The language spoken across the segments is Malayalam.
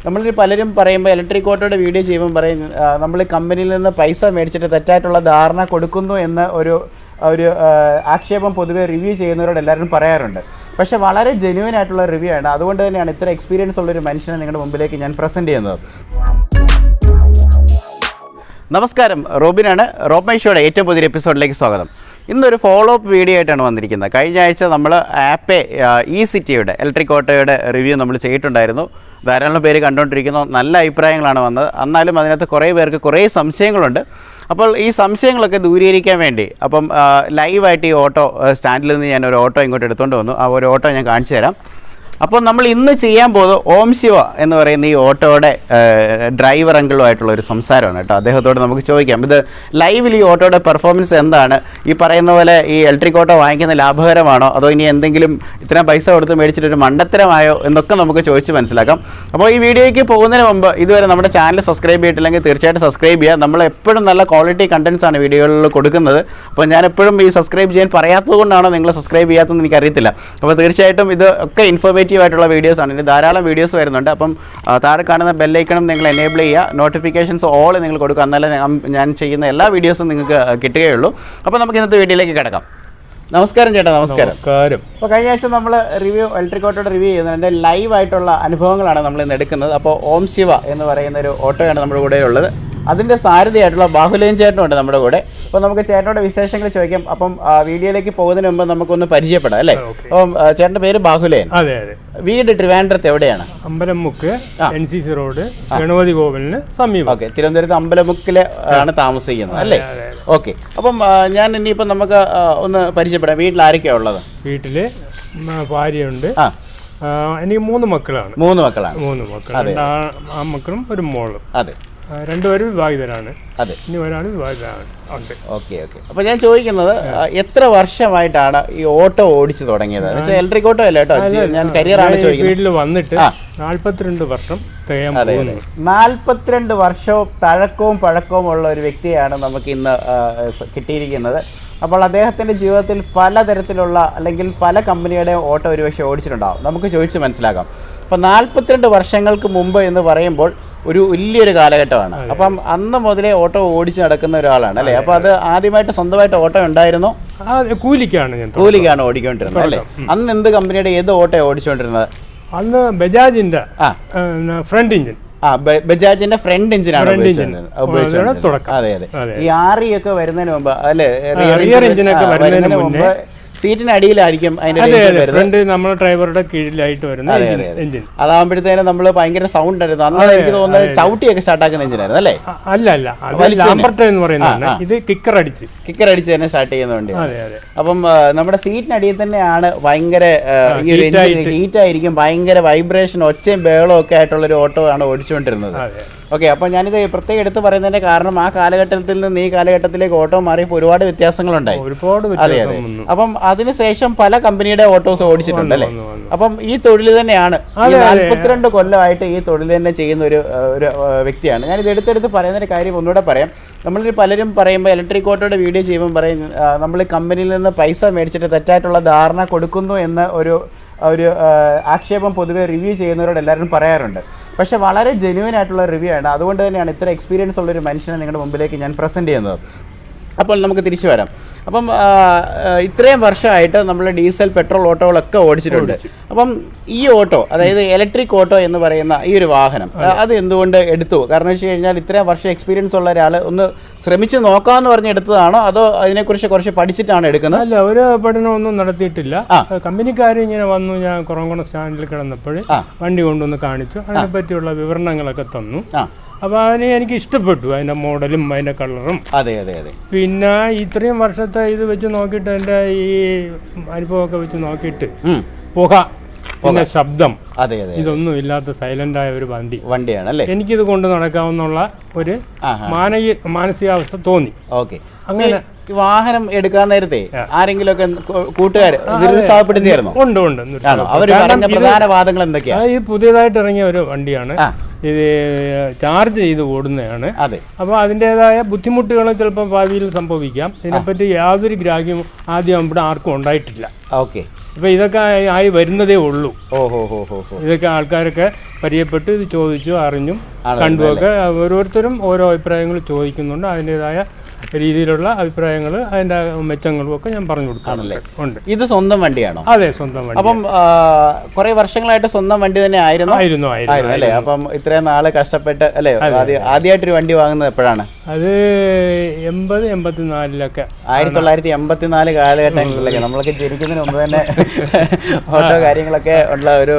നമ്മളിൽ പലരും പറയുമ്പോൾ ഇലക്ട്രിക് ഓട്ടോയുടെ വീഡിയോ ചെയ്യുമ്പോൾ പറയും നമ്മൾ കമ്പനിയിൽ നിന്ന് പൈസ മേടിച്ചിട്ട് തെറ്റായിട്ടുള്ള ധാരണ കൊടുക്കുന്നു എന്ന ഒരു ആക്ഷേപം പൊതുവെ റിവ്യൂ ചെയ്യുന്നവരോട് എല്ലാവരും പറയാറുണ്ട്. പക്ഷേ വളരെ ജെന്യുവൻ ആയിട്ടുള്ള റിവ്യൂ ആണ്. അതുകൊണ്ട് തന്നെയാണ് ഇത്ര എക്സ്പീരിയൻസ് ഉള്ളൊരു മനുഷ്യനെ നിങ്ങളുടെ മുമ്പിലേക്ക് ഞാൻ പ്രസൻറ്റ് ചെയ്യുന്നത്. നമസ്കാരം, റോബിനാണ്. റോബ്മൈഷോയുടെ ഏറ്റവും പുതിയൊരു എപ്പിസോഡിലേക്ക് സ്വാഗതം. ഇന്നൊരു ഫോളോ അപ്പ് വീഡിയോ ആയിട്ടാണ് വന്നിരിക്കുന്നത്. കഴിഞ്ഞ ആഴ്ച നമ്മൾ ആപ്പെ ഇ സിറ്റിയുടെ ഇലക്ട്രിക് ഓട്ടോയുടെ റിവ്യൂ നമ്മൾ ചെയ്തിട്ടുണ്ടായിരുന്നു. ധാരാളം പേര് കണ്ടുകൊണ്ടിരിക്കുന്നു. നല്ല അഭിപ്രായങ്ങളാണ് വന്നത്. എന്നാലും അതിനകത്ത് കുറേ പേർക്ക് കുറേ സംശയങ്ങളുണ്ട്. അപ്പോൾ ഈ സംശയങ്ങളൊക്കെ ദൂരീകരിക്കാൻ വേണ്ടി അപ്പം ലൈവായിട്ട് ഈ ഓട്ടോ സ്റ്റാൻഡിൽ നിന്ന് ഞാൻ ഒരു ഓട്ടോ ഇങ്ങോട്ട് എടുത്തുകൊണ്ട് വന്നു. ആ ഒരു ഓട്ടോ ഞാൻ കാണിച്ചു തരാം. അപ്പോൾ നമ്മൾ ഇന്ന് ചെയ്യാൻ പോകുന്നത് ഓംശിവ എന്ന് പറയുന്ന ഈ ഓട്ടോയുടെ ഡ്രൈവർ അങ്കിളുമായിട്ടുള്ള ഒരു സംസാരമാണ് കേട്ടോ. അദ്ദേഹത്തോട് നമുക്ക് ചോദിക്കാം, ഇത് ലൈവിൽ ഈ ഓട്ടോയുടെ പെർഫോമൻസ് എന്താണ്, ഈ പറയുന്ന പോലെ ഈ ഇലക്ട്രിക് ഓട്ടോ വാങ്ങിക്കുന്ന ലാഭകരമാണോ, അതോ ഇനി എന്തെങ്കിലും ഇത്രയും പൈസ കൊടുത്ത് മേടിച്ചിട്ടൊരു മണ്ടത്തരമായോ എന്നൊക്കെ നമുക്ക് ചോദിച്ച് മനസ്സിലാക്കാം. അപ്പോൾ ഈ വീഡിയോയ്ക്ക് പോകുന്നതിന് മുമ്പ് ഇതുവരെ നമ്മുടെ ചാനൽ സബ്സ്ക്രൈബ് ചെയ്തിട്ടില്ലെങ്കിൽ തീർച്ചയായിട്ടും സബ്സ്ക്രൈബ് ചെയ്യുക. നമ്മൾ എപ്പോഴും നല്ല ക്വാളിറ്റി കണ്ടൻസ് ആണ് വീഡിയോകളിൽ കൊടുക്കുന്നത്. അപ്പോൾ ഞാൻ എപ്പോഴും ഈ സബ്സ്ക്രൈബ് ചെയ്യാൻ പറയാത്തത് കൊണ്ടാണോ നിങ്ങൾ സബ്സ്ക്രൈബ് ചെയ്യാത്തതെന്ന് എനിക്കറിയത്തില്ല. അപ്പോൾ തീർച്ചയായിട്ടും ഇത് ഒക്കെ ഇൻഫോർമേറ്റീവ് ആയിട്ടുള്ള വീഡിയോസാണ്. ഇനി ധാരാളം വീഡിയോസ് വരുന്നുണ്ട്. അപ്പം താഴെ കാണുന്ന ബെല്ലൈക്കണം നിങ്ങൾ എനേബിൾ ചെയ്യുക. നോട്ടിഫിക്കേഷൻസ് ഓൾ നിങ്ങൾ കൊടുക്കുക. എന്നാലേ ഞാൻ ചെയ്യുന്ന എല്ലാ വീഡിയോസും നിങ്ങൾക്ക് കിട്ടുകയുള്ളൂ. അപ്പോൾ നമുക്ക് ഇന്നത്തെ വീഡിയോയിലേക്ക് കിടക്കാം. നമസ്കാരം ചേട്ടാ. നമസ്കാരം. അപ്പോൾ കഴിഞ്ഞ ആഴ്ച നമ്മൾ ഇലക്ട്രിക് ഓട്ടോയുടെ റിവ്യൂ ചെയ്യുന്നത് എൻ്റെ ലൈവായിട്ടുള്ള അനുഭവങ്ങളാണ് നമ്മൾ ഇന്ന് എടുക്കുന്നത്. അപ്പോൾ ഓം ശിവ എന്ന് പറയുന്ന ഒരു ഓട്ടോയാണ് നമ്മുടെ കൂടെ ഉള്ളത്. അതിൻ്റെ സാരഥിയായിട്ടുള്ള ബാഹുലേൻ ചേട്ടനുണ്ട് നമ്മുടെ കൂടെ. അപ്പോൾ നമുക്ക് ചേട്ടനോട് വിശേഷങ്ങൾ ചോദിക്കാം. അപ്പം വീഡിയോയിലേക്ക് പോകുന്നതിന് മുമ്പ് നമുക്കൊന്ന് പരിചയപ്പെടാം അല്ലേ? അപ്പം ചേട്ടൻ്റെ പേര് ബാഹുലേൻ. അതെ അതെ. വീട് ട്രിവാൻഡ്രത്ത് എവിടെയാണ്? അമ്പലമുക്ക് NCC റോഡ്, ഗണപതി കോവിലിന് സമീപം. ഓക്കെ, തിരുവനന്തപുരത്ത് അമ്പലമുക്കില് ആണ് താമസിക്കുന്നത് അല്ലേ? ഓക്കെ. അപ്പം ഞാൻ ഇനിയിപ്പം നമുക്ക് ഒന്ന് പരിചയപ്പെടാം. വീട്ടിൽ ആരൊക്കെയാണ് ഉള്ളത്? വീട്ടില് ഭാര്യയുണ്ട്. എനിക്ക് 3 മക്കളാണ്. 3 മക്കളാണ്. 3 മക്കൾ, ആ മക്കളും ഒരു മോളും. അതെ. രണ്ടുപേരും വിവാഹിതരാണ്. അതെ. ഇനി ഒരാൾ വിവാഹിതരാണ്. Okay okay. അപ്പോൾ ഞാൻ ചോദിക്കുന്നത്, എത്ര വർഷമായിട്ടാണ് ഈ ഓട്ടോ ഓടിച്ചു തുടങ്ങിയത്? ഇലക്ട്രിക് ഓട്ടോ അല്ല കേട്ടോ, ഞാൻ കരിയറാണ് ചോദിക്കുന്നത്. വീട്ടിൽ വന്നിട്ട് 42 വർഷം തികയാൻ പോകുന്നു. 42 വർഷവും തഴക്കവും പഴക്കവും ഉള്ള ഒരു വ്യക്തിയാണ് നമുക്ക് ഇന്ന് കിട്ടിയിരിക്കുന്നത്. അപ്പോൾ അദ്ദേഹത്തിൻ്റെ ജീവിതത്തിൽ പലതരത്തിലുള്ള അല്ലെങ്കിൽ പല കമ്പനിയുടെ ഓട്ടോ ഒരുപക്ഷെ ഓടിച്ചിട്ടുണ്ടാകും. നമുക്ക് ചോദിച്ച് മനസ്സിലാക്കാം. അപ്പോൾ 42 വർഷങ്ങൾക്ക് മുമ്പ് എന്ന് പറയുമ്പോൾ ഒരു വലിയൊരു കാലഘട്ടമാണ്. അപ്പം അന്ന് മുതലേ ഓട്ടോ ഓടിച്ച് നടക്കുന്ന ഒരാളാണ് അല്ലേ? അപ്പോൾ അത് ആദ്യമായിട്ട് സ്വന്തമായിട്ട് ഓട്ടോ ഉണ്ടായിരുന്നോ? കൂലിക്കാണ് ഓടിക്കൊണ്ടിരുന്നത് അല്ലേ? അന്ന് എന്ത് കമ്പനിയുടെ ഏത് ഓട്ടോ ഓടിച്ചുകൊണ്ടിരുന്നത്? അന്ന് ബജാജിന്റെ ഫ്രണ്ട് എഞ്ചിൻ. ബജാജിന്റെ ഫ്രണ്ട് എഞ്ചിനാണ് ഉപയോഗിച്ചത്. അതെ അതെ. ഈ ആറിയൊക്കെ വരുന്നതിന് മുമ്പ് അല്ലെ, റിയർ എഞ്ചിനൊക്കെ വരുന്നതിന് മുമ്പ് സീറ്റിന് അടിയിലായിരിക്കും ഫ്രണ്ട് നമ്മുടെ ഡ്രൈവറുടെ കീഴിലായിട്ട് വരുന്ന എഞ്ചിൻ. അതാകുമ്പോഴത്തേനും നമ്മൾ ഭയങ്കര സൗണ്ട് ആയിരുന്നു. അന്ന് എനിക്ക് തോന്നുന്നത് ചവിട്ടിയൊക്കെ സ്റ്റാർട്ട് ആക്കുന്ന എഞ്ചിനായിരുന്നു അല്ലേ? അല്ല, ലാംബർട്ട് എന്ന് പറയുന്നത് ഇത് കിക്കർ അടിച്ച് തന്നെ സ്റ്റാർട്ട് ചെയ്യുന്ന വണ്ടിയാണ്. അപ്പം നമ്മുടെ സീറ്റിനടിയിൽ തന്നെയാണ് ഭയങ്കര ഈ ഒരു ഹീറ്റ് ആയിരിക്കും, ഭയങ്കര വൈബ്രേഷൻ, ഒച്ചയും ബേളവും ഒക്കെ ആയിട്ടുള്ള ഒരു ഓട്ടോ ആണ് ഓടിച്ചുകൊണ്ടിരുന്നത്. ഓക്കെ. അപ്പോൾ ഞാനിത് പ്രത്യേകം എടുത്ത് പറയുന്നതിന്റെ കാരണം ആ കാലഘട്ടത്തിൽ നിന്ന് ഈ കാലഘട്ടത്തിലേക്ക് ഓട്ടോ മാറിയപ്പോൾ ഒരുപാട് വ്യത്യാസങ്ങളുണ്ടായി. അതെ അതെ. അപ്പം അതിനുശേഷം പല കമ്പനിയുടെ ഓട്ടോസ് ഓടിച്ചിട്ടുണ്ട് അല്ലേ? അപ്പം ഈ തൊഴിൽ തന്നെയാണ് 42 കൊല്ലമായിട്ട് ഈ തൊഴിൽ തന്നെ ചെയ്യുന്ന ഒരു വ്യക്തിയാണ്. ഞാനിത് എടുത്തെടുത്ത് പറയുന്നതിന്റെ കാര്യം ഒന്നുകൂടെ പറയാം. നമ്മളിൽ പലരും പറയുമ്പോൾ ഇലക്ട്രിക് ഓട്ടോയുടെ വീഡിയോ ചെയ്യുമ്പോൾ പറയും നമ്മൾ കമ്പനിയിൽ നിന്ന് പൈസ മേടിച്ചിട്ട് തെറ്റായിട്ടുള്ള ധാരണ കൊടുക്കുന്നു എന്ന ഒരു ആക്ഷേപം പൊതുവെ റിവ്യൂ ചെയ്യുന്നവരോട് എല്ലാവരും പറയാറുണ്ട്. പക്ഷേ വളരെ ജെന്യുവൻ ആയിട്ടുള്ള റിവ്യൂ ആണ്. അതുകൊണ്ട് തന്നെയാണ് ഇത്ര എക്സ്പീരിയൻസ് ഉള്ളൊരു മനുഷ്യനെ നിങ്ങളുടെ മുമ്പിലേക്ക് ഞാൻ പ്രസൻറ്റ് ചെയ്യുന്നത്. അപ്പോൾ നമുക്ക് തിരിച്ചു വരാം. അപ്പം ഇത്രയും വർഷമായിട്ട് നമ്മൾ ഡീസൽ പെട്രോൾ ഓട്ടോകളൊക്കെ ഓടിച്ചിട്ടുണ്ട്. അപ്പം ഈ ഓട്ടോ, അതായത് ഇലക്ട്രിക് ഓട്ടോ എന്ന് പറയുന്ന ഈ ഒരു വാഹനം, അത് എന്തുകൊണ്ട് എടുത്തു? കാരണം വെച്ച് കഴിഞ്ഞാൽ ഇത്രയും വർഷം എക്സ്പീരിയൻസ് ഉള്ള ഒരാൾ ഒന്ന് ശ്രമിച്ച് നോക്കാമെന്ന് പറഞ്ഞ് എടുത്തതാണോ, അതോ അതിനെക്കുറിച്ച് കുറച്ച് പഠിച്ചിട്ടാണ് എടുക്കുന്നത്? അല്ല, ഒരു പഠനമൊന്നും നടത്തിയിട്ടില്ല. കമ്പനിക്കാർ ഇങ്ങനെ വന്നു, ഞാൻ കുറവംകുളം സ്റ്റാൻഡിൽ കിടന്നപ്പോൾ വണ്ടി കൊണ്ടുവന്ന് കാണിച്ചു, അതിനെപ്പറ്റിയുള്ള വിവരണങ്ങളൊക്കെ തന്നു. അപ്പോൾ അതിന് എനിക്ക് ഇഷ്ടപ്പെട്ടു, അതിൻ്റെ മോഡലും അതിൻ്റെ കളറും. അതെ അതെ അതെ. പിന്നെ ഇത്രയും വർഷത്തെ ഇത് വെച്ച് നോക്കിയിട്ട്, എൻ്റെ ഈ അനുഭവമൊക്കെ വെച്ച് നോക്കിയിട്ട്, പുക, പിന്നെ ശബ്ദം, ഇതൊന്നും ഇല്ലാത്ത സൈലന്റ് ആയ ഒരു വണ്ടിയാണ് അല്ലേ? എനിക്കിത് കൊണ്ട് നടക്കാവുന്ന ഒരു മാനസികാവസ്ഥ തോന്നി. ഓക്കെ. അങ്ങനെ വാഹനം എടുക്കാൻ നേരത്തെ ആരെങ്കിലും ഒക്കെ കൂട്ടുകാർ നിരുത്സാഹപ്പെടുത്തിയായിരുന്നു? ഉണ്ട്. പ്രധാന വാദങ്ങൾ എന്തൊക്കെയാണ്? ഇത് പുതിയതായിട്ട് ഇറങ്ങിയ ഒരു വണ്ടിയാണ്. ഇത് ചാർജ് ചെയ്ത് ഓടുന്നതാണ്. അപ്പോൾ അതിൻ്റെതായ ബുദ്ധിമുട്ടുകൾ ചിലപ്പോൾ ഭാവിയിൽ സംഭവിക്കാം. ഇതിനെപ്പറ്റി യാതൊരു ഗ്രാഹ്യവും ആദ്യം ഇവിടെ ആർക്കും ഉണ്ടായിട്ടില്ല. ഓക്കെ. ഇപ്പം ഇതൊക്കെ ആയി വരുന്നതേ ഉള്ളൂ. ഇതൊക്കെ ആൾക്കാരൊക്കെ പരിചയപ്പെട്ട് ഇത് ചോദിച്ചു അറിഞ്ഞും കണ്ടുമൊക്കെ ഓരോരുത്തരും ഓരോ അഭിപ്രായങ്ങൾ ചോദിക്കുന്നുണ്ട്. അതിൻ്റെതായ രീതിയിലുള്ള അഭിപ്രായങ്ങൾ അതിൻ്റെ മെച്ചങ്ങളും ഒക്കെ ഞാൻ പറഞ്ഞു കൊടുക്കാറുണ്ട്. ഉണ്ട്. ഇത് സ്വന്തം വണ്ടിയാണോ? അതെ, സ്വന്തം വണ്ടി. അപ്പം കുറെ വർഷങ്ങളായിട്ട് സ്വന്തം വണ്ടി തന്നെ ആയിരുന്നു അല്ലേ? അപ്പം ഇത്രയും നാള് കഷ്ടപ്പെട്ട് അല്ലേ ആദ്യമായിട്ടൊരു വണ്ടി വാങ്ങുന്നത് എപ്പോഴാണ്? അത് 80-84 1984 കാലഘട്ടങ്ങളിലൊക്കെ നമ്മളൊക്കെ ജനിക്കുന്നതിന് മുമ്പ് തന്നെ ഓട്ടോ കാര്യങ്ങളൊക്കെ ഉള്ള ഒരു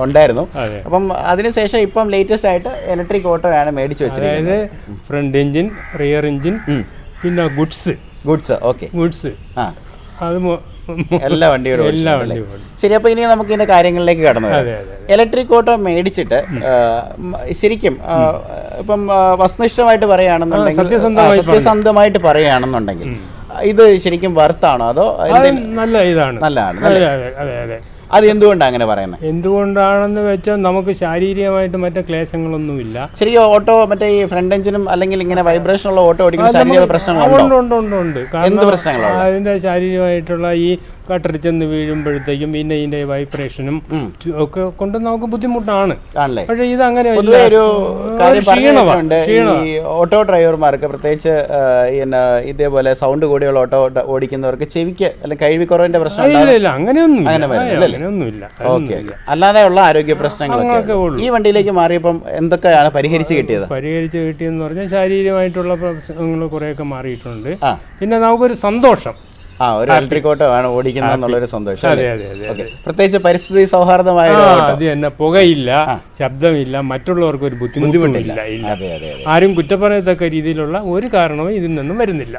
ഉണ്ടായിരുന്നു. അപ്പം അതിനുശേഷം ഇപ്പം ലേറ്റസ്റ്റ് ആയിട്ട് ഇലക്ട്രിക് ഓട്ടോ ആണ് മേടിച്ചു വെച്ചിരിക്കുന്നത്. അതായത് ഫ്രണ്ട് എഞ്ചിൻ, റിയർ എഞ്ചിൻ, പിന്നെ ഗുഡ്സ് അത് എല്ലാ വണ്ടികളും. ശരി, അപ്പൊ ഇനി നമുക്ക് ഇതിന്റെ കാര്യങ്ങളിലേക്ക് കടന്നു വരാം. ഇലക്ട്രിക് ഓട്ടോ മേടിച്ചിട്ട് ശരിക്കും ഇപ്പം വസ്തുനിഷ്ഠമായിട്ട് പറയുകയാണെന്നുണ്ടെങ്കിൽ, സത്യസന്ധമായിട്ട് പറയുകയാണെന്നുണ്ടെങ്കിൽ ഇത് ശരിക്കും വർത്താണോ അതോ നല്ലതാണ്? അത് എന്തുകൊണ്ടാണ് അങ്ങനെ പറയുന്നത്? എന്തുകൊണ്ടാണെന്ന് വെച്ചാൽ നമുക്ക് ശാരീരികമായിട്ട് മറ്റേ ക്ലേശങ്ങളൊന്നുമില്ല. ശരിക്കും ഓട്ടോ മറ്റേ ഈ ഫ്രണ്ട് എഞ്ചിനും അല്ലെങ്കിൽ ഇങ്ങനെ വൈബ്രേഷൻ ഉള്ള ഓട്ടോ ഓടിക്കുന്ന ശാരീരിക പ്രശ്നങ്ങളുണ്ട്. എന്ത് പ്രശ്നങ്ങളാണ്? അതിന്റെ ശാരീരികമായിട്ടുള്ള ഈ കട്ടറി ചെന്ന് വീഴുമ്പോഴത്തേക്കും പിന്നെ ഇതിന്റെ വൈബ്രേഷനും ഒക്കെ കൊണ്ട് നമുക്ക് ബുദ്ധിമുട്ടാണ്. പക്ഷേ ഇത് അങ്ങനെ ഓട്ടോ ഡ്രൈവർമാർക്ക് പ്രത്യേകിച്ച് ഇതേപോലെ സൗണ്ട് കൂടിയുള്ള ഓട്ടോ ഓടിക്കുന്നവർക്ക് ചെവിക്ക് അല്ലെങ്കിൽ കഴിവിക്കുറവിന്റെ പ്രശ്നം ഒന്നുമില്ല. അല്ലാതെ ഉള്ള ആരോഗ്യ പ്രശ്നങ്ങളൊക്കെ ഈ വണ്ടിയിലേക്ക് മാറിയപ്പം എന്തൊക്കെയാണ് പരിഹരിച്ച് കിട്ടിയെന്ന് പറഞ്ഞാൽ ശാരീരികമായിട്ടുള്ള പ്രശ്നങ്ങൾ കുറെയൊക്കെ മാറിയിട്ടുണ്ട്. പിന്നെ നമുക്കൊരു സന്തോഷം, ഒരു ഇലക്ട്രിക് ഓട്ടോ ആണ് ഓടിക്കുന്നതെന്നുള്ളൊരു സന്തോഷം. പ്രത്യേകിച്ച് പരിസ്ഥിതി സൗഹാർദ്ദമായ പുകയില്ല, ശബ്ദമില്ല, മറ്റുള്ളവർക്ക് ഒരു ബുദ്ധിമുട്ടില്ല. ആരും കുറ്റപ്പറയത്തക്ക രീതിയിലുള്ള ഒരു കാരണവും ഇതിൽ നിന്നും വരുന്നില്ല.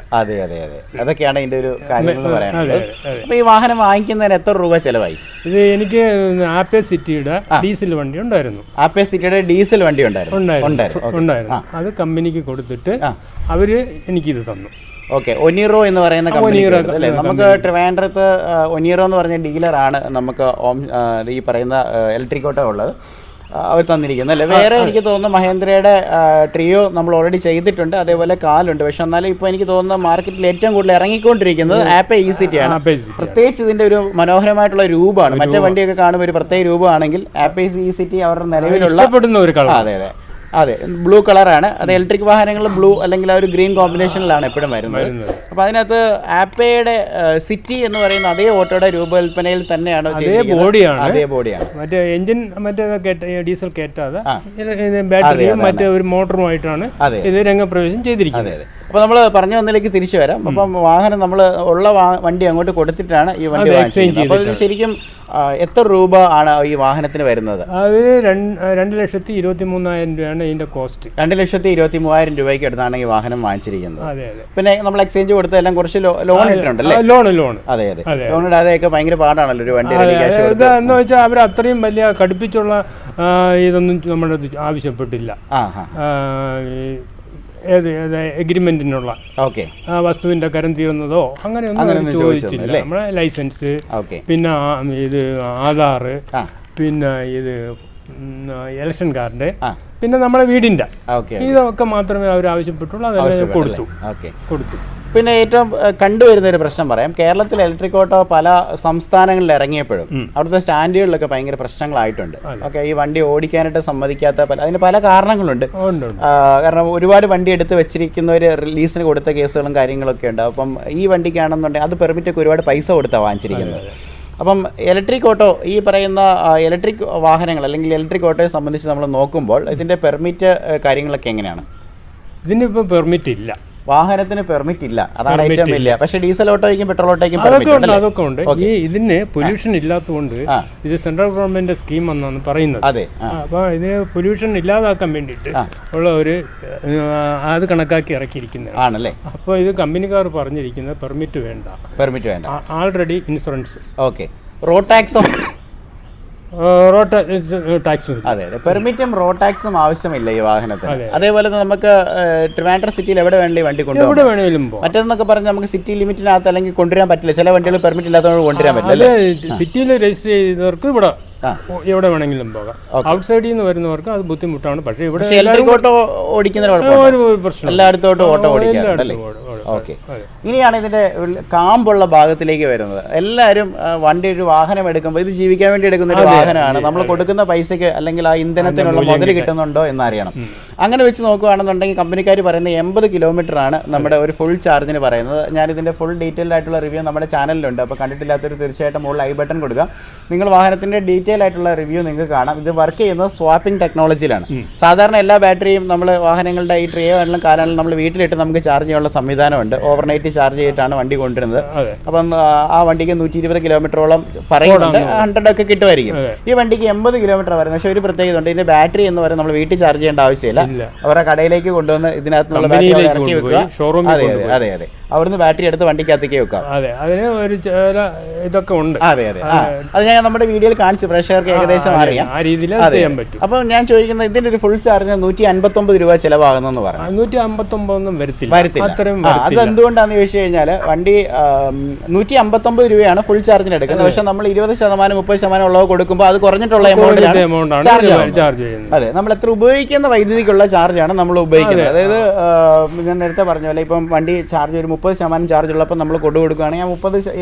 അതൊക്കെയാണ് ഇതിന്റെ ഒരു കാര്യം പറയാനുള്ളത്. അപ്പൊ ഈ വാഹനം വാങ്ങിക്കുന്നതിന് എത്ര രൂപ ചെലവായി? ഇത് എനിക്ക് ആപ്പെ സിറ്റിയുടെ ഡീസൽ വണ്ടി ഉണ്ടായിരുന്നു. ആപ്പെ സിറ്റിയുടെ ഡീസൽ വണ്ടി ഉണ്ടായിരുന്നു. അത് കമ്പനിക്ക് കൊടുത്തിട്ട് അവര് എനിക്കിത് തന്നു. ഓക്കെ, ഒനിറോ എന്ന് പറയുന്ന കമ്പനി അല്ലേ? നമുക്ക് ട്രിവാൻഡ്രത്ത് ഒനിറോ എന്ന് പറഞ്ഞ ഡീലറാണ് നമുക്ക് ഈ പറയുന്ന ഇലക്ട്രിക് ഓട്ടോ ഉള്ളത്. അവർ തന്നിരിക്കുന്നത് അല്ലേ? വേറെ എനിക്ക് തോന്നുന്നു മഹേന്ദ്രയുടെ ട്രിയോ നമ്മൾ ഓൾറെഡി ചെയ്തിട്ടുണ്ട്, അതേപോലെ കാലുണ്ട്. പക്ഷെ എന്നാലും ഇപ്പോൾ എനിക്ക് തോന്നുന്നു മാർക്കറ്റിൽ ഏറ്റവും കൂടുതൽ ഇറങ്ങിക്കൊണ്ടിരിക്കുന്നത് ആപ്പ് ഇ സിറ്റി ആണ്. പ്രത്യേകിച്ച് ഇതിന്റെ ഒരു മനോഹരമായിട്ടുള്ള രൂപമാണ്. മറ്റേ വണ്ടിയൊക്കെ കാണുമ്പോൾ ഒരു പ്രത്യേക രൂപമാണെങ്കിൽ ആപ്പ് ഇ സിറ്റി അവരുടെ നിലവിലുള്ള ഒരു കളർ. അതെ, ബ്ലൂ കളറാണ്. അത് ഇലക്ട്രിക് വാഹനങ്ങൾ ബ്ലൂ അല്ലെങ്കിൽ ആ ഒരു ഗ്രീൻ കോമ്പിനേഷനിലാണ് എപ്പോഴും വരുന്നത്. അപ്പോൾ അതിനകത്ത് ആപ്പയുടെ സിറ്റി എന്ന് പറയുന്ന അതേ ഓട്ടോയുടെ രൂപകൽപ്പനയിൽ തന്നെയാണ്. അതേ ബോഡിയാണ്. മറ്റേ എഞ്ചിൻ ഡീസൽ കയറ്റാതെ ബാറ്ററിയും മറ്റേ ഒരു മോട്ടറുമായിട്ടാണ് ഇത് രംഗപ്രവേശം ചെയ്തിരിക്കുന്നത്. അപ്പോൾ നമ്മൾ പറഞ്ഞു വന്നതിലേക്ക് തിരിച്ചു വരാം. അപ്പം വാഹനം നമ്മൾ ഉള്ള വണ്ടി അങ്ങോട്ട് കൊടുത്തിട്ടാണ് ഈ വണ്ടി വാങ്ങിച്ചത്. അപ്പോൾ ഇത് ശരിക്കും എത്ര രൂപ ആണ് ഈ വാഹനത്തിന് വരുന്നത്? അത് 2,23,000 രൂപയാണ് ഇതിന്റെ കോസ്റ്റ്. 2,23,000 രൂപയ്ക്ക് അടുത്താണ് ഈ വാഹനം വാങ്ങിച്ചിരിക്കുന്നത്. പിന്നെ നമ്മൾ എക്സ്ചേഞ്ച് കൊടുത്തെല്ലാം കുറച്ച് ലോൺ ഇട്ടിട്ടുണ്ടല്ലേ? ലോൺ. അതെ, ലോൺ ഇടാതെയൊക്കെ ഭയങ്കര പാടാണല്ലോ ഒരു വണ്ടി. എന്ന് വെച്ചാൽ അവർ അത്രയും വലിയ കടുപ്പിച്ചുള്ള ഇതൊന്നും നമ്മുടെ ആവശ്യപ്പെട്ടില്ല. എഗ്രിമെന്റിനുള്ള വസ്തുവിന്റെ കരം തീർന്നതോ അങ്ങനെയൊന്നും ചോദിച്ചില്ല. നമ്മളെ ലൈസൻസ്, പിന്നെ ഇത് ആധാർ, പിന്നെ ഇത് ഇലക്ഷൻ കാർഡ്, പിന്നെ നമ്മുടെ വീടിന്റെ ഇതൊക്കെ മാത്രമേ അവർ ആവശ്യപ്പെട്ടുള്ളൂ. അതെല്ലാം കൊടുത്തു. പിന്നെ ഏറ്റവും കണ്ടുവരുന്ന ഒരു പ്രശ്നം പറയാം. കേരളത്തിൽ ഇലക്ട്രിക് ഓട്ടോ പല സംസ്ഥാനങ്ങളിൽ ഇറങ്ങിയപ്പോഴും അവിടുത്തെ സ്റ്റാൻഡുകളിലൊക്കെ ഭയങ്കര പ്രശ്നങ്ങളായിട്ടുണ്ട്. ഓക്കെ, ഈ വണ്ടി ഓടിക്കാനായിട്ട് സമ്മതിക്കാത്ത അതിന് പല കാരണങ്ങളുണ്ട്. കാരണം ഒരുപാട് വണ്ടി എടുത്ത് വെച്ചിരിക്കുന്നവർ റിലീസിന് കൊടുത്ത കേസുകളും കാര്യങ്ങളൊക്കെ ഉണ്ട്. അപ്പം ഈ വണ്ടിക്കാണെന്നുണ്ടെങ്കിൽ അത് പെർമിറ്റൊക്കെ ഒരുപാട് പൈസ കൊടുത്താണ് വാങ്ങിച്ചിരിക്കുന്നത്. അപ്പം ഇലക്ട്രിക് ഓട്ടോ, ഈ പറയുന്ന ഇലക്ട്രിക് വാഹനങ്ങൾ അല്ലെങ്കിൽ ഇലക്ട്രിക് ഓട്ടോയെ സംബന്ധിച്ച് നമ്മൾ നോക്കുമ്പോൾ ഇതിൻ്റെ പെർമിറ്റ് കാര്യങ്ങളൊക്കെ എങ്ങനെയാണ്? ഇതിനിപ്പോൾ പെർമിറ്റ് ഇല്ല, വാഹനത്തിന് പെർമിറ്റ് ഇല്ല. അതാണ് ഏറ്റവും വലിയ. പക്ഷേ ഡീസൽ ഓട്ടോയ്ക്കും പെട്രോൾ ഓട്ടോയ്ക്കും അതൊക്കെ ഉണ്ട്. ഈ ഇതിന് പൊല്യൂഷൻ ഇല്ലാത്തതുകൊണ്ട് ഇത് സെൻട്രൽ ഗവൺമെന്റ് സ്കീം എന്നാണ് പറയുന്നത്. അപ്പോൾ ഇതിന് പൊല്യൂഷൻ ഇല്ലാതാക്കാൻ വേണ്ടിയിട്ട് ഉള്ള ഒരു അത് കണക്കാക്കി ഇറക്കിയിരിക്കുന്നത് ആണല്ലേ. അപ്പോൾ ഇത് കമ്പനിക്കാർ പറഞ്ഞിരിക്കുന്നത് പെർമിറ്റ് വേണ്ട, already insurance. Okay, road tax അതെ, പെർമിറ്റും റോഡ് ടാക്സും ആവശ്യമില്ല ഈ വാഹനത്തിന്. അതേപോലെ നമുക്ക് ട്രിവാൻഡ്രം സിറ്റിയിൽ എവിടെ വേണമെങ്കിലും വണ്ടി കൊണ്ടുപോകും. മറ്റേന്നൊക്കെ പറഞ്ഞാൽ നമുക്ക് സിറ്റി ലിമിറ്റിനകത്ത് അല്ലെങ്കിൽ കൊണ്ടുവരാൻ പറ്റില്ല. ചില വണ്ടികൾ പെർമിറ്റ് ഇല്ലാത്തതുകൊണ്ട് കൊണ്ടുവരാൻ പറ്റില്ല. സിറ്റിയിൽ രജിസ്റ്റർ ചെയ്തവർക്ക് ഇവിടെ എവിടെ വേണമെങ്കിലും പോകാം. ഔട്ട്സൈഡിൽ നിന്ന് വരുന്നവർക്ക് അത് ബുദ്ധിമുട്ടാണ്. പക്ഷേ ഇവിടെ ഇലക്ട്രിക് ഓട്ടോ ഓടിക്കുന്ന പ്രശ്നം എല്ലായിടത്തോട്ടും ഓട്ടോ ഓടിക്കാറുണ്ടല്ലേ? ഓക്കെ, ഇനിയാണ് ഇതിന്റെ കാമ്പുള്ള ഭാഗത്തിലേക്ക് വരുന്നത്. എല്ലാവരും വണ്ടി ഒരു വാഹനം എടുക്കുമ്പോൾ ഇത് ജീവിക്കാൻ വേണ്ടി എടുക്കുന്ന ഒരു വാഹനമാണ്. നമ്മൾ കൊടുക്കുന്ന പൈസക്ക് അല്ലെങ്കിൽ ആ ഇന്ധനത്തിനുള്ള മുതൽ കിട്ടുന്നുണ്ടോ എന്നറിയണം. അങ്ങനെ വെച്ച് നോക്കുകയാണെന്നുണ്ടെങ്കിൽ കമ്പനിക്കാർ പറയുന്നത് 80 കിലോമീറ്റർ ആണ് നമ്മുടെ ഒരു ഫുൾ ചാർജിന് പറയുന്നത്. ഞാൻ ഇതിന്റെ ഫുൾ ഡീറ്റെയിൽഡ് ആയിട്ടുള്ള റിവ്യൂ നമ്മുടെ ചാനലിലുണ്ട്. അപ്പോൾ കണ്ടിട്ടില്ലാത്തവർ തീർച്ചയായിട്ടും മുകളിൽ ഐ ബട്ടൺ കൊടുക്കുക. നിങ്ങൾ വാഹനത്തിന്റെ ഡീറ്റെയിൽ ആയിട്ടുള്ള റിവ്യൂ നിങ്ങൾക്ക് കാണാം. ഇത് വർക്ക് ചെയ്യുന്നത് സ്വാപ്പിംഗ് ടെക്നോളജിയിലാണ്. സാധാരണ എല്ലാ ബാറ്ററിയും നമ്മൾ വാഹനങ്ങളുടെ ഈ ട്രേ ആണെങ്കിലും കാലാണെങ്കിലും നമ്മൾ വീട്ടിലിട്ട് നമുക്ക് ചാർജ് ചെയ്യാനുള്ള സംവിധാനമുണ്ട്. ഓവർനൈറ്റ് ചാർജ് ചെയ്തിട്ടാണ് വണ്ടി കൊണ്ടുവരുന്നത്. അപ്പം ആ വണ്ടിക്ക് 120 കിലോമീറ്ററോളം പറയുന്നുണ്ട്, 100 ഒക്കെ കിട്ടുമായിരിക്കും. ഈ വണ്ടിക്ക് 80 കിലോമീറ്റർ വരുന്നത്. പക്ഷേ ഒരു പ്രത്യേകത ഉണ്ട്, ഇതിന്റെ ബാറ്ററി എന്ന് പറയുന്നത് നമ്മൾ വീട്ടിൽ ചാർജ് ചെയ്യേണ്ട ആവശ്യമില്ല. അവരുടെ കടയിലേക്ക് കൊണ്ടുവന്ന് ഇതിനകത്തുള്ള ബാറ്ററി ഇറക്കി വെക്കുക. അതെ അതെ അതെ, അവിടുന്ന് ബാറ്ററി എടുത്ത് വണ്ടിക്കകത്തേക്ക് വെക്കാം. അതെ, അതിന് ഒരു ഇതൊക്കെ ഉണ്ട്. അതെ അതെ, അത് ഞാൻ നമ്മുടെ വീഡിയോയിൽ കാണിച്ചു, പ്രേക്ഷകർക്ക് ഏകദേശം അറിയാം. ആ രീതിയിൽ ചെയ്യാൻ പറ്റും. അപ്പൊ ഞാൻ ചോദിക്കുന്നത്, ഇതിന്റെ ഒരു ഫുൾ ചാർജിന് 159 രൂപ ചിലവാകുന്നു പറഞ്ഞു. 159 വരത്തില്ല. അത് എന്തുകൊണ്ടാന്ന് ചോദിച്ചു കഴിഞ്ഞാൽ വണ്ടി 159 രൂപയാണ് ഫുൾ ചാർജിന് എടുക്കുന്നത്. പക്ഷെ നമ്മൾ 20% 30% ഉള്ളവ കൊടുക്കുമ്പോൾ അത് കുറഞ്ഞിട്ടുള്ള എമൗണ്ടാണ് ചാർജ് ചെയ്യുന്നത്. അതെ, നമ്മൾ എത്ര ഉപയോഗിക്കുന്ന വൈദ്യുതിക്കുള്ള ചാർജാണ് നമ്മൾ ഉപയോഗിക്കുന്നത്. അതായത് ഞാൻ നേരത്തെ പറഞ്ഞ പോലെ ഇപ്പം വണ്ടി ചാർജ് ഒരു 30% ചാർജ് ഉള്ളപ്പോൾ നമ്മൾ കൊടുക്കുകയാണെങ്കിൽ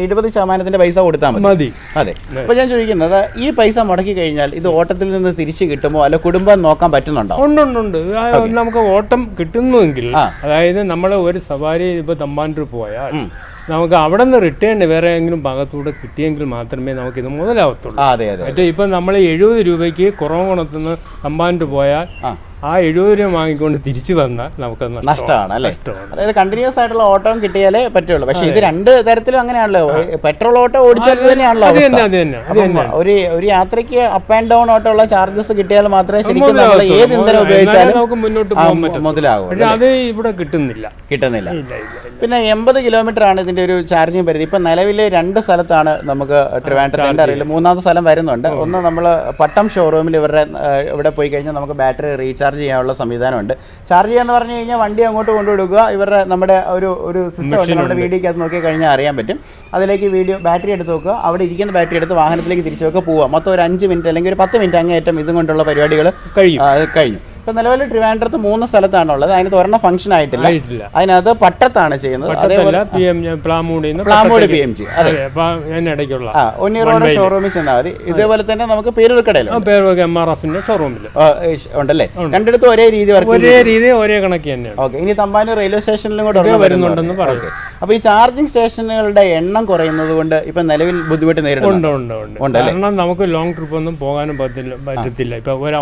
70% പൈസ കൊടുത്താൽ മതി. അതെ, അപ്പൊ ഞാൻ ചോദിക്കുന്നത്, ഈ പൈസ മുടക്കി കഴിഞ്ഞാൽ ഇത് ഓട്ടത്തിൽ നിന്ന് തിരിച്ചു കിട്ടുമോ, അല്ല കുടുംബം നോക്കാൻ പറ്റുന്നുണ്ടോ? ഉണ്ട്. നമുക്ക് ഓട്ടം കിട്ടുന്നുവെങ്കിൽ, അതായത് നമ്മൾ ഒരു സവാരി ഇപ്പൊ തമ്പാനൂർ പോയാൽ നമുക്ക് അവിടെ നിന്ന് റിട്ടേൺ വേറെ ഏതെങ്കിലും ഭാഗത്തൂടെ കിട്ടിയെങ്കിൽ മാത്രമേ നമുക്ക് ഇത് മുതലാവത്തുള്ളൂ. മറ്റേ ഇപ്പം നമ്മൾ 70 രൂപയ്ക്ക് കുറവണത്തുനിന്ന് തമ്പാനൂർ പോയാൽ ആ 70 രൂപ വാങ്ങിക്കൊണ്ട് തിരിച്ചു വന്നാൽ നമുക്ക് നഷ്ടമാണ് അല്ലേ? അതായത് കണ്ടിന്യൂസ് ആയിട്ടുള്ള ഓട്ടം കിട്ടിയാലേ പറ്റുള്ളൂ. പക്ഷെ ഇത് രണ്ട് തരത്തിലും അങ്ങനെയാണല്ലോ. പെട്രോൾ ഓട്ടോ ഓടിച്ചാൽ തന്നെയാണല്ലോ ഒരു യാത്രയ്ക്ക് അപ്പ് ആൻഡ് ഡൗൺ ഓട്ടോ ഉള്ള ചാർജസ് കിട്ടിയാൽ മാത്രമേ ശരിക്കും ഏത് ഇന്ധനം ഉപയോഗിച്ചാലും നമുക്ക് മുന്നോട്ട് പോകാൻ മുതലാകും. പക്ഷെ അത് ഇവിടെ കിട്ടുന്നില്ല. പിന്നെ 80 കിലോമീറ്റർ ആണ് ഇതിന്റെ ഒരു ചാർജിങ് പരിധി. ഇപ്പൊ നിലവിൽ 2 സ്ഥലത്താണ് നമുക്ക് ട്രിവാൻഡ്രത്തിന്റെ അറിയില്ല, 3ാമത്തെ സ്ഥലം വരുന്നുണ്ട്. ഒന്ന് നമ്മൾ പട്ടം ഷോറൂമിൽ ഇവിടെ പോയി കഴിഞ്ഞാൽ നമുക്ക് ബാറ്ററി റീചാർജ് ചെയ്യാനുള്ള സംവിധാനമുണ്ട്. ചാർജ് ചെയ്യാന്ന് പറഞ്ഞു കഴിഞ്ഞാൽ വണ്ടി അങ്ങോട്ട് കൊണ്ടുകൊടുക്കുക. ഇവരുടെ നമ്മുടെ ഒരു സിസ്റ്റം ഉണ്ട്, നമ്മുടെ വീഡിയോക്കകത്ത് നോക്കി കഴിഞ്ഞാൽ അറിയാൻ പറ്റും. അതിലേക്ക് ബാറ്ററി എടുത്ത് വെക്കുക, അവിടെ ഇരിക്കുന്ന ബാറ്ററി എടുത്ത് വാഹനത്തിലേക്ക് തിരിച്ചു വെക്കുക, പോവുക. മൊത്തം ഒരു 5 മിനിറ്റ് അല്ലെങ്കിൽ ഒരു 10 മിനിറ്റ് അങ്ങേറ്റം ഇതും കൊണ്ടുള്ള പരിപാടികൾ കഴിഞ്ഞു. ഇപ്പം നിലവിൽ ട്രിവാൻഡ്രത്ത് 3 സ്ഥലത്താണുള്ളത്. അതിനകത്ത് ഒരെണ്ണം ഫംഗ്ഷൻ ആയിട്ടില്ല. അതിനകത്ത് പട്ടത്താണ് ചെയ്യുന്നത്. അതേപോലെ പ്ലാമൂടി PMG ഒനിറോയുടെ ഷോറൂമിൽ ചെന്നാൽ മതി. ഇതേപോലെ തന്നെ നമുക്ക് പേരൂർക്കടയിൽ ഷോറൂമിൽ ഉണ്ടല്ലേ? രണ്ടിടത്തും ഒരേ രീതി ഒരേ കണക്ക് തന്നെയാണ്. ഓക്കെ, ഇനി തമ്പാനൂർ റെയിൽവേ സ്റ്റേഷനിലും കൂടെ വരുന്നുണ്ടെന്ന് പറയും. അപ്പൊ ഈ ചാർജിങ് സ്റ്റേഷനുകളുടെ എണ്ണം കുറയുന്നത് കൊണ്ട് ഇപ്പൊ നിലവിൽ ബുദ്ധിമുട്ട് നേരിടുന്നുണ്ട്. കാരണം നമുക്ക് ലോങ് ട്രിപ്പ് ഒന്നും പോകാനും പറ്റത്തില്ല. ഇപ്പൊ ഒരു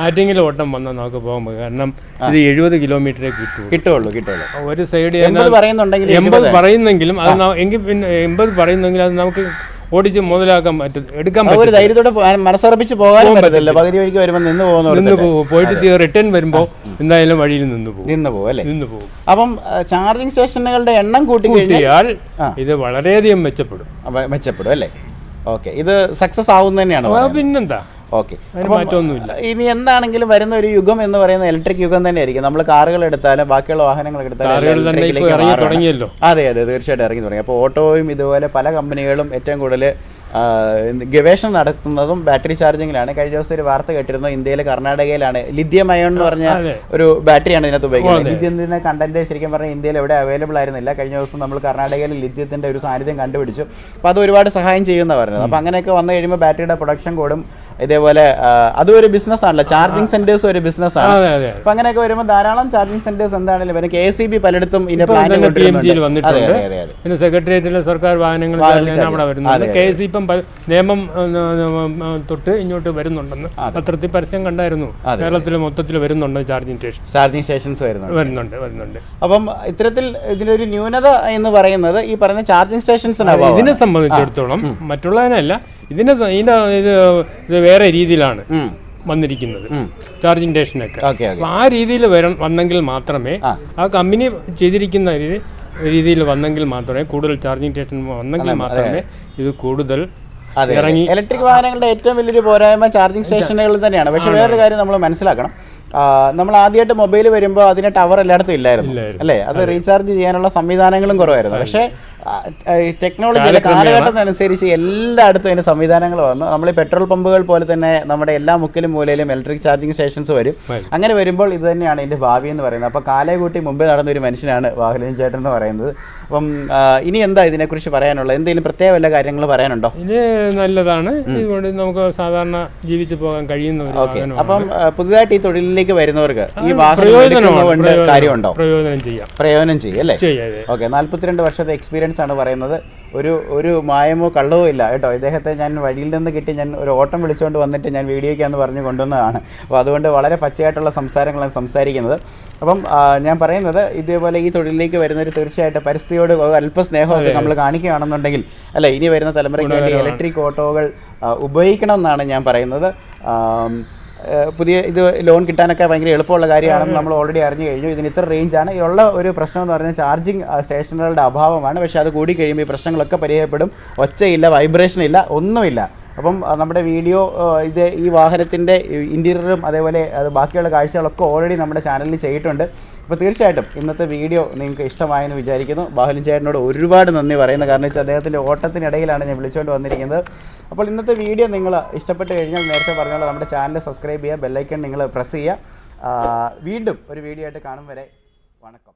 ആറ്റെങ്കിലും ഓട്ടം വന്നാൽ നമുക്ക് പോകാൻ പറ്റും. കാരണം ഇത് 70 കിലോമീറ്ററേ കിട്ടുള്ളൂ. ഒരു സൈഡ് 80 പറയുന്നെങ്കിലും അത് എങ്കിൽ പിന്നെ 80 പറയുന്നെങ്കിൽ അത് നമുക്ക് ഓടിച്ച് മുതലാക്കാൻ എടുക്കാൻ ഒരു ധൈര്യത്തോടെ മനസ്സുറപ്പിച്ച് പോകാനും പറ്റില്ല. പകുതി വഴിക്ക് വരുമ്പോൾ നിന്ന് പോകും. പോയിട്ട് റിട്ടേൺ വരുമ്പോൾ എന്തായാലും വഴിയിൽ നിന്ന് പോകും. അപ്പം ചാർജിങ് സ്റ്റേഷനുകളുടെ എണ്ണം കൂട്ടിയാൽ ഇത് വളരെയധികം മെച്ചപ്പെടും അല്ലേ? ഓക്കെ, ഇത് സക്സസ് ആവുന്ന തന്നെയാണ്. പിന്നെന്താ? ഓക്കെ, ഇനി എന്താണെങ്കിലും വരുന്ന ഒരു യുഗം എന്ന് പറയുന്ന ഇലക്ട്രിക് യുഗം തന്നെയായിരിക്കും. നമ്മൾ കാറുകൾ എടുത്താലും ബാക്കിയുള്ള വാഹനങ്ങൾ എടുത്താലും അതെ തീർച്ചയായിട്ടും ഇറങ്ങി തുടങ്ങി. അപ്പോൾ ഓട്ടോയും ഇതുപോലെ പല കമ്പനികളും ഏറ്റവും കൂടുതൽ ഗവേഷണം നടത്തുന്നതും ബാറ്ററി ചാർജിങ്ങിലാണ്. കഴിഞ്ഞ ദിവസം ഒരു വാർത്ത കേട്ടിരുന്നു, ഇന്ത്യയിലെ കർണാടകയിലാണ് ലിഥിയം അയോൺ എന്ന് പറഞ്ഞ ഒരു ബാറ്ററിയാണ് ഇതിനകത്ത് ഉപയോഗിക്കുന്നത്. ലിഥിയത്തിന്റെ കണ്ടന്റ് ശരിക്കും പറഞ്ഞാൽ ഇന്ത്യയിൽ എവിടെ അവൈലബിൾ ആയിരുന്നില്ല. കഴിഞ്ഞ ദിവസം നമ്മൾ കർണാടകയിൽ ലിഥിയത്തിന്റെ ഒരു സാന്നിധ്യം കണ്ടുപിടിച്ചു. അപ്പോൾ അത് ഒരുപാട് സഹായം ചെയ്യുമെന്നാണ് പറഞ്ഞത്. അപ്പോൾ അങ്ങനെയൊക്കെ വന്നു കഴിയുമ്പോൾ ബാറ്ററിയുടെ പ്രൊഡക്ഷൻ കൂടും. ഇതേപോലെ അതും ഒരു ബിസിനസ് ആണല്ലോ, ചാർജിങ് സെന്റേഴ്സ് ഒരു ബിസിനസ് ആണ്. അപ്പൊ അങ്ങനെയൊക്കെ വരുമ്പോൾ ധാരാളം ചാർജിങ് സെന്റേഴ്സ് എന്താണെങ്കിലും പിന്നെ KSEB പലയിടത്തും സെക്രട്ടേറിയറ്റിലെ സർക്കാർ വാഹനങ്ങൾ KSEB ഇപ്പം നിയമം തൊട്ട് ഇങ്ങോട്ട് വരുന്നുണ്ടെന്ന് പത്രത്തിൽ പരസ്യം കണ്ടായിരുന്നു. കേരളത്തിൽ മൊത്തത്തിൽ വരുന്നുണ്ട് ചാർജിങ് സ്റ്റേഷൻസ് വരുന്നുണ്ട്. അപ്പം ഇത്തരത്തിൽ ഇതിനൊരു ന്യൂനത എന്ന് പറയുന്നത് ഈ പറയുന്ന ചാർജിങ് സ്റ്റേഷൻസിനാണ്. ഇതിനെ സംബന്ധിച്ചിടത്തോളം മറ്റുള്ളതിനല്ല, ഇത് വേറെ രീതിയിലാണ് വന്നിരിക്കുന്നത് ചാർജിങ് സ്റ്റേഷനൊക്കെ. ആ രീതിയിൽ വന്നെങ്കിൽ മാത്രമേ ആ കമ്പനി ചെയ്തിരിക്കുന്ന രീതിയിൽ വന്നെങ്കിൽ മാത്രമേ കൂടുതൽ ചാർജിങ് സ്റ്റേഷൻ വന്നെങ്കിൽ മാത്രമേ ഇത് കൂടുതൽ ഇറങ്ങി. ഇലക്ട്രിക് വാഹനങ്ങളുടെ ഏറ്റവും വലിയൊരു പോരായ്മ ചാർജിങ് സ്റ്റേഷനുകളിൽ തന്നെയാണ്. പക്ഷെ വേറൊരു കാര്യം നമ്മൾ മനസ്സിലാക്കണം, നമ്മൾ ആദ്യമായിട്ട് മൊബൈൽ വരുമ്പോൾ അതിന് ടവർ എല്ലായിടത്തും ഇല്ലായിരുന്നു അല്ലേ? അത് റീചാർജ് ചെയ്യാനുള്ള സംവിധാനങ്ങളും കുറവായിരുന്നു. പക്ഷേ ടെക്നോളജിയുടെ കാലഘട്ടത്തിനനുസരിച്ച് എല്ലായിടത്തും അതിന് സംവിധാനങ്ങൾ വന്നു. നമ്മൾ ഈ പെട്രോൾ പമ്പുകൾ പോലെ തന്നെ നമ്മുടെ എല്ലാ മുക്കിലും മൂലയിലും ഇലക്ട്രിക് ചാർജിങ് സ്റ്റേഷൻസ് വരും. അങ്ങനെ വരുമ്പോൾ ഇത് തന്നെയാണ് ഇതിൻ്റെ ഭാവി എന്ന് പറയുന്നത്. അപ്പോൾ കാലേ കൂട്ടി മുമ്പേ നടന്നൊരു മനുഷ്യനാണ് വാഹനൻ ചേട്ടൻ എന്ന് പറയുന്നത്. അപ്പം ഇനി എന്താ ഇതിനെക്കുറിച്ച് പറയാനുള്ളത്? എന്തെങ്കിലും പ്രത്യേക വല്ല കാര്യങ്ങൾ പറയാനുണ്ടോ? ഇത് നല്ലതാണ്, ഇതുകൊണ്ട് നമുക്ക് സാധാരണ ജീവിച്ചു പോകാൻ കഴിയുന്ന. ഓക്കെ, അപ്പം പുതുതായിട്ട് ഈ തൊഴിലിലേക്ക് വരുന്നവർക്ക് ഈ വാഹനം കാര്യമുണ്ടോ? പ്രയോജനം ചെയ്യും അല്ലേ? ഓക്കെ, 42 വർഷത്തെ എക്സ്പീരിയൻസ് ആണ് പറയുന്നത്. ഒരു മായമോ കള്ളവോ ഇല്ല കേട്ടോ. ഇദ്ദേഹത്തെ ഞാൻ വഴിയിൽ നിന്ന് കിട്ടി, ഞാൻ ഒരു ഓട്ടം വിളിച്ചുകൊണ്ട് വന്നിട്ട് ഞാൻ വീഡിയോയ്ക്കാന്ന് പറഞ്ഞ് കൊണ്ടുവന്നതാണ്. അപ്പോൾ അതുകൊണ്ട് വളരെ പച്ചയായിട്ടുള്ള സംസാരങ്ങളാണ് സംസാരിക്കുന്നത്. അപ്പം ഞാൻ പറയുന്നത്, ഇതേപോലെ ഈ തൊഴിലിലേക്ക് വരുന്നവർ തീർച്ചയായിട്ടും പരിസ്ഥിതിയോട് അല്പ സ്നേഹമൊക്കെ നമ്മൾ കാണിക്കുകയാണെന്നുണ്ടെങ്കിൽ അല്ല, ഇനി വരുന്ന തലമുറയ്ക്ക് വേണ്ടി ഇലക്ട്രിക് ഓട്ടോകൾ ഉപയോഗിക്കണം എന്നാണ് ഞാൻ പറയുന്നത്. പുതിയ ഇത് ലോൺ കിട്ടാനൊക്കെ ഭയങ്കര എളുപ്പമുള്ള കാര്യമാണെന്ന് നമ്മൾ ഓൾറെഡി അറിഞ്ഞു കഴിഞ്ഞു. ഇതിന് ഇത്ര റേഞ്ചാണ്. ഉള്ള ഒരു പ്രശ്നം എന്ന് പറഞ്ഞാൽ ചാർജിങ് സ്റ്റേഷനുകളുടെ അഭാവമാണ്. പക്ഷേ അത് കൂടി കഴിയുമ്പോൾ ഈ പ്രശ്നങ്ങളൊക്കെ പരിഹരിക്കപ്പെടും. ഒച്ചയില്ല, വൈബ്രേഷൻ ഇല്ല, ഒന്നുമില്ല. അപ്പം നമ്മുടെ വീഡിയോ ഈ വാഹനത്തിൻ്റെ ഇൻറ്റീരിയറും അതേപോലെ ബാക്കിയുള്ള കാഴ്ചകളൊക്കെ ഓൾറെഡി നമ്മുടെ ചാനലിൽ ചെയ്തിട്ടുണ്ട്. അപ്പോൾ തീർച്ചയായിട്ടും ഇന്നത്തെ വീഡിയോ നിങ്ങൾക്ക് ഇഷ്ടമായെന്ന് വിചാരിക്കുന്നു. ബാഹുലൻ ചേട്ടനോട് ഒരുപാട് നന്ദി പറയുന്നു. കാരണം വെച്ചാൽ അദ്ദേഹത്തിൻ്റെ ഓട്ടത്തിനിടയിലാണ് ഞാൻ വിളിച്ചുകൊണ്ട് വന്നിരിക്കുന്നത്. അപ്പോൾ ഇന്നത്തെ വീഡിയോ നിങ്ങൾ ഇഷ്ടപ്പെട്ട് കഴിഞ്ഞാൽ നേരത്തെ പറഞ്ഞാൽ നമ്മുടെ ചാനൽ സബ്സ്ക്രൈബ് ചെയ്യുക, ബെല്ലൈക്കൺ നിങ്ങൾ പ്രസ് ചെയ്യുക. വീണ്ടും ഒരു വീഡിയോ ആയിട്ട് കാണും വരെ വണക്കം.